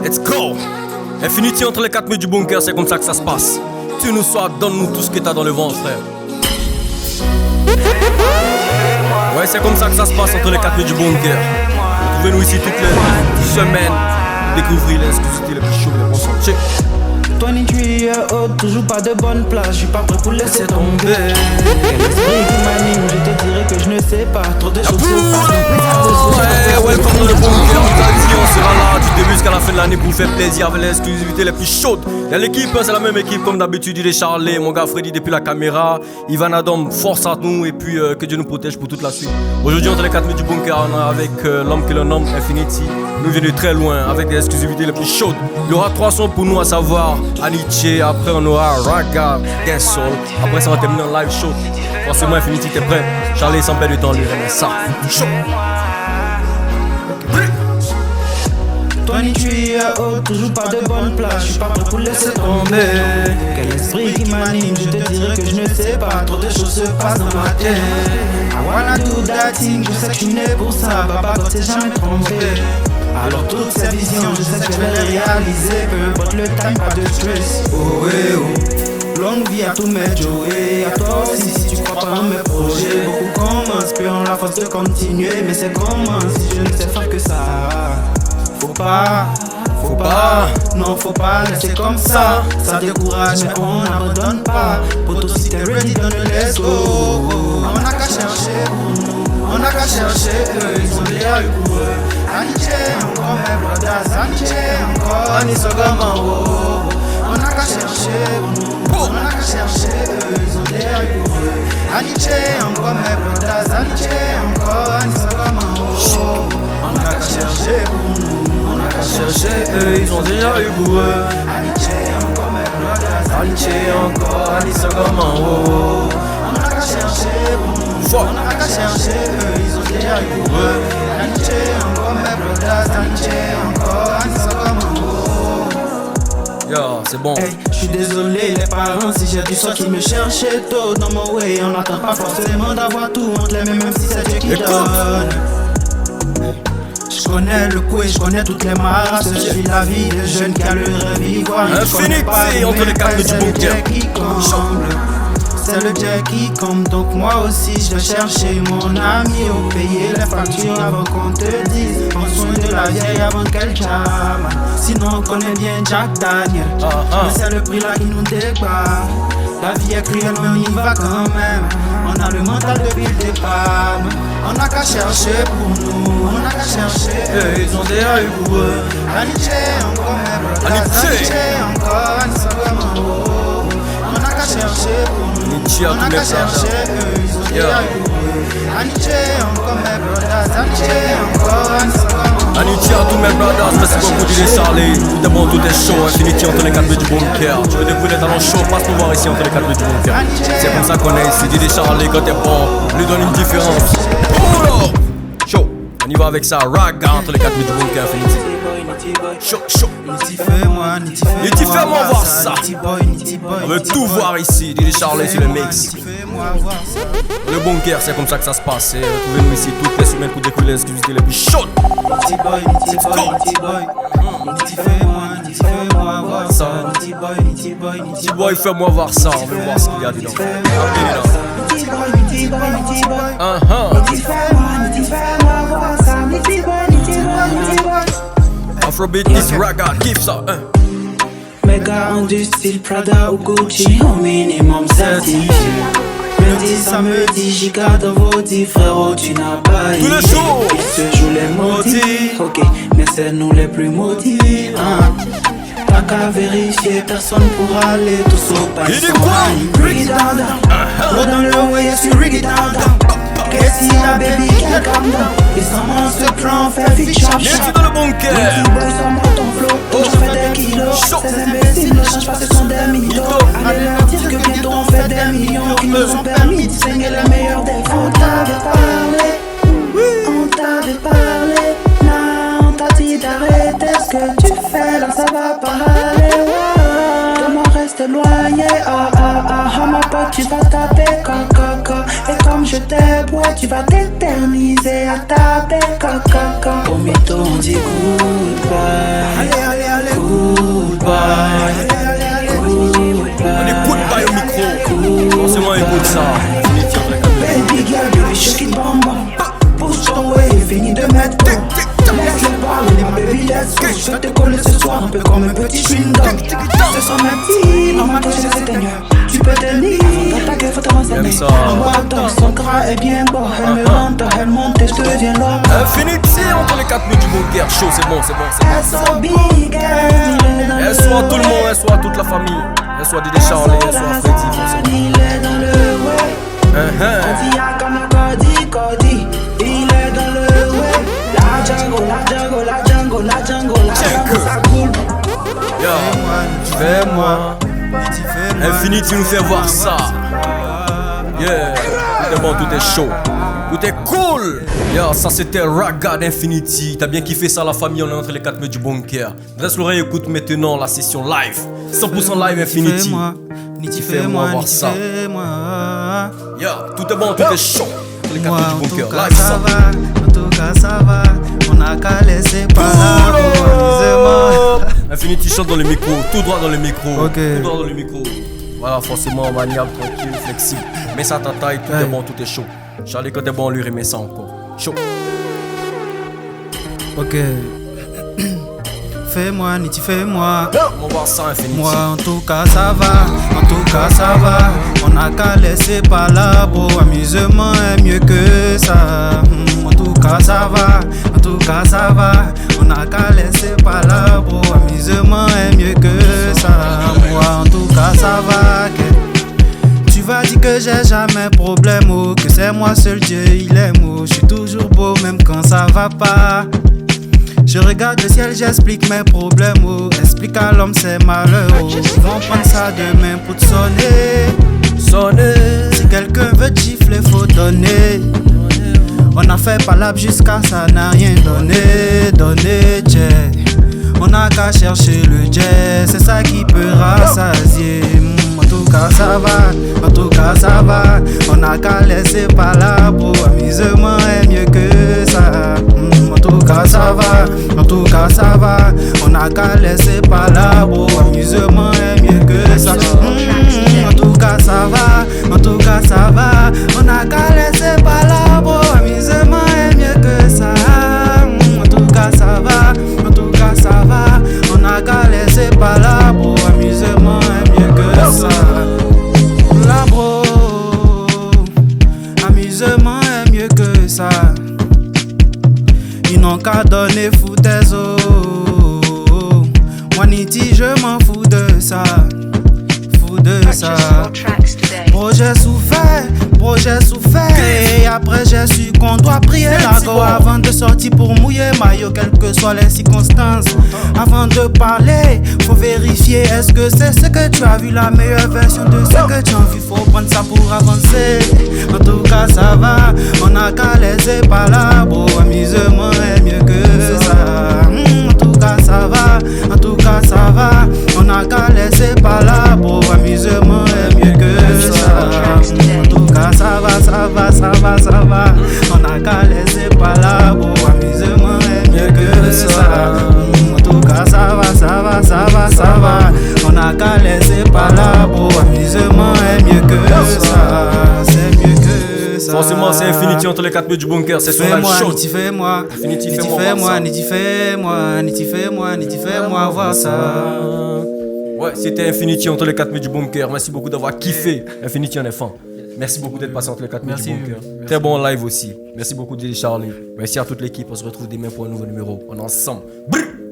Let's go. Infinity entre les 4 murs du bunker, c'est comme ça que ça se passe. Tu nous sois, donne-nous tout ce que t'as dans le ventre, frère. Ouais, c'est comme ça que ça se passe entre les 4 murs du bunker. Retrouvez-nous ici toutes les semaines. Découvrez l'exclusivité, les plus chauds, les bons sons. Check. 23 years old, toujours pas de bonne place, je suis pas prêt pour laisser tomber. Quel esprit qui m'anime, je te dirais que je ne sais pas. Trop de choses se passent. Ouais, welcome dans le bunker. On sera là du début jusqu'à la fin de l'année pour vous faire plaisir avec l'exclusivité les plus chaudes. Y'a l'équipe, c'est la même équipe comme d'habitude. Il est Charlie, mon gars Freddy depuis la caméra. Ivan Adam, force à nous et puis que Dieu nous protège pour toute la suite. Aujourd'hui, entre les 4 murs du bunker, on est avec l'homme qui le nomme Infinity. Nous vient de très loin avec des exclusivités les plus chaudes. Il y aura 3 sons pour nous, à savoir Aniche, après on aura Raga, Dancehall. Après ça va terminer en live show. Forcément Infinity t'es prêt. Charlie sans perdre de temps, lui remet ça. Chaud. 23 years old, toujours pas de bonne place, je suis pas prêt pour laisser tomber. Quel esprit qui m'anime, je te dirais que je ne sais pas. Trop de choses se passent dans ma tête. I wanna do that thing, je sais que je suis né pour ça. Papa God s'est jamais trompé. Alors toutes ces visions, je sais que je vais les réaliser. Peu importe le time, pas de stress. Oh ouais oh. Longue vie à tous mes Joey, à toi aussi si tu crois pas en mes projets. Beaucoup commencent, puis on la force de continuer. Mais c'est comment si je ne sais faire que ça. Faut pas, non faut pas laisser comme ça. Ça décourage mais on n'abandonne pas. Poto si t'es ready, donne let's go. On n'a qu'à chercher pour nous, on n'a qu'à chercher eux, ils ont déjà eu pour eux. Aniche encore mes brothers, Aniche encore Anisogama. On n'a qu'à chercher pour nous, on n'a qu'à chercher eux, ils ont déjà eu pour eux. Aniche encore mes brothers, Aniche encore Anisogama. On n'a qu'à chercher pour nous. Chercher eux, ils ont déjà eu pour eux. Aniche encore mes brothers, Aniche encore, Anisogama. on n'a qu'à chercher pour nous, on n'a qu'à chercher eux, ils ont déjà eu pour eux. Aniche encore mes brothers, Aniche encore Anisogama. Yo, c'est bon. Hey, je suis désolé les parents si j'ai du sang qui me cherchait tôt dans mon way. On n'attend pas forcément d'avoir tout entre les mains même si c'est Dieu qui donne. Je connais le coup et je connais toutes les masses. Je vis la vie de jeune qui a le rêve ivoire. Infinity entre les 4 murs du bunker. C'est le Jack qui compte, donc moi aussi je vais chercher mon ami au payer les factures avant qu'on te dise. Prends soin de la vieille avant qu'elle chame. Sinon on connaît bien Jack Daniel. Mais c'est le prix là qui nous débat. La vie est cruelle mais on y va quand même. On a le mental depuis le départ. On n'a qu'à chercher pour nous, on n'a qu'à chercher eux, ils ont déjà eu pour eux. Aniche encore mes brothers, Aniche encore Anisogama. On n'a qu'à chercher pour nous, on n'a qu'à chercher eux, ils ont déjà eu pour eux. Aniche encore mes brothers, Aniche encore Anisogama. Aniche à tous mes brothers, merci beaucoup DJ Charlie. Tout est bon, tout est chaud, Infinity entre les 4 murs du bunker. Tu veux découvrir les talents chauds, passe nous voir ici entre les 4 murs du bunker. C'est comme ça qu'on est ici, DJ Charlie, quand t'es bon, lui donne une différence. Oh là, chaud, on y va avec ça, Raga entre les 4 murs du bunker, Infinity. Chaud, chaud. Niti fais-moi voir ça. On veut tout voir ici, DJ Charlie sur le mix. Le bunker, c'est comme ça que ça se passe. Retrouvez-nous ici toutes les semaines pour découvrir les exclusivités les plus chaudes. Niti fais-moi voir ça. Niti boy, fais-moi voir ça. On veut voir ce qu'il y a dedans. Afrobeat, Niti Raga, kiffe ça. Méga en du style Prada ou Gucci, au minimum certifié. Lundi, samedi, giga dans vos dix frérot, tu n'as pas tous les jours, ils se jouent les maudits. Ok, mais c'est nous les plus maudits. T'as qu'à vérifier, personne pourra aller tous au pain. Il dit quoi? Rig it down down. Go down low, yes, you rig it down down. Qu'est-ce qu'il y a, baby, get calm down. Ils sont monstres, plan, fait vite, sharp, Bienvenue sharp. dans le bunker. Petit boy, ça monte ton flow. Je fais des kilos. Ces imbéciles ne changent pas, ce sont des mythos. Allez leur dire que bientôt on fait des millions qui nous ont permis de saigner les meilleurs des faux. On t'avait parlé, non, on t'a dit d'arrêter ce que tu fais, là ça va pas aller. De m'en rester éloigné, ma pote, tu vas taper, caca. Et comme je t'aime, tu vas t'éterniser à taper, caca. Au mytho, on dit goodbye. Allez, bye. On écoute pas au micro. Forcément écoute ça. Infinity entre les caméras. Baby girl, baby shake it bam bam. Pousse ton way, fini de mettre ton. Laisse-les parler, baby, let's go. Je vais te coller ce soir, un peu comme un petit chewing-gum. Ce sont mes petits, normalement je sais tenir. Tu peux tenir, avant d'attaquer, faut te renseigner. En bas, son gras est bien beau. Elle me monte, et je deviens l'homme. Infinity entre les 4 minutes du bunker. Chaud, c'est bon, c'est bon, c'est bon. Elle so big, Elle soit tout le monde, elle soit toute la famille. Elle soit DJ Charlie, elle soit Freddy, forcément. il est dans le way. On dit à comme Cody. Il est dans le way. La jungle, ça coule. Yo, fais-moi. Infinity nous fait voir ça. Yeah, tout est bon, tout est chaud. Tout est cool. Yo, ça c'était Raga d'Infinity. T'as bien kiffé ça la famille, on est entre les 4 mètres du bunker. Dresse l'oreille, écoute maintenant la session live. 100% live Infinity. Fais-moi voir ça. Yo, tout est bon, tout est chaud. Entre les 4 mètres du bunker, live ça. En tout cas ça va, on a qu'à laisser parler. Infinity chante dans le micro, tout droit dans le micro. Ok. Tout droit dans le micro. Voilà, forcément maniable, tranquille, flexible. Mais ça ta taille, tout est bon, tout est chaud. Charlie, quand t'es bon, on lui remet ça encore. Chaud. Ok. Fais-moi, Niti, fais-moi. On va voir ça, Infinity. Moi, en tout cas, ça va. On n'a qu'à laisser par là, bro. Amusement est mieux que ça. En tout cas, ça va. On n'a qu'à laisser par là, bro. Amusement est mieux que ça. Moi, en tout cas, ça va. Tu vas dire que j'ai jamais problème, oh. Que c'est moi seul Dieu, il aime, oh. Je suis toujours beau, même quand ça va pas. Je regarde le ciel, j'explique mes problèmes, oh. Explique à l'homme ses malheurs, oh. Ils vont prendre ça demain pour te sonner. Si quelqu'un veut te gifler, faut donner. On a fait palabre jusqu'à ça n'a rien donné, Jay. On a qu'à chercher le jazz, c'est ça qui peut rassasier. En tout cas ça va, on a qu'à laisser palabre, amusement est mieux que ça. En tout cas ça va, on a qu'à laisser palabre, amusement est mieux que ça. En tout cas ça va, on a qu'à laisser palabre, amusement est mieux que ça. En tout cas ça va, on a qu'à laisser palabre, amusement est mieux que ça. La bro, amusement est mieux que ça. Ils n'ont qu'à donner foutaise, oh. Moi Niti, je m'en fous de ça. Projet souffert, et après j'ai su qu'on doit prier la go avant de sortir pour mouiller maillot, quelles que soient les circonstances. Avant de parler, faut vérifier est-ce que c'est ce que tu as vu, la meilleure version de ce que tu as vu. Faut prendre ça pour avancer. En tout cas ça va, on a qu'à laisser palabre, amusement est mieux que ça. En tout cas ça va, on a qu'à laisser palabre, amusement est mieux que ça. En tout cas ça va, on a qu'à laisser palabre, amusement est mieux que ça. En tout cas ça va, on a qu'à laisser palabre, amusement est mieux que ça. C'est mieux que ça. Forcément, c'est Infinity entre les 4 mètres du bunker. C'est son live show. Niti, fais-moi. Infinity, Niti, fais-moi voir ça. Ouais, c'était Infinity entre les 4 mètres du bunker. Merci beaucoup d'avoir kiffé. Infinity, on est fan. Merci beaucoup d'être passé entre les 4 mètres du bunker. Très bon live aussi. Merci beaucoup, DJ Charlie. Merci à toute l'équipe. On se retrouve demain pour un nouveau numéro. On est ensemble. Brrr.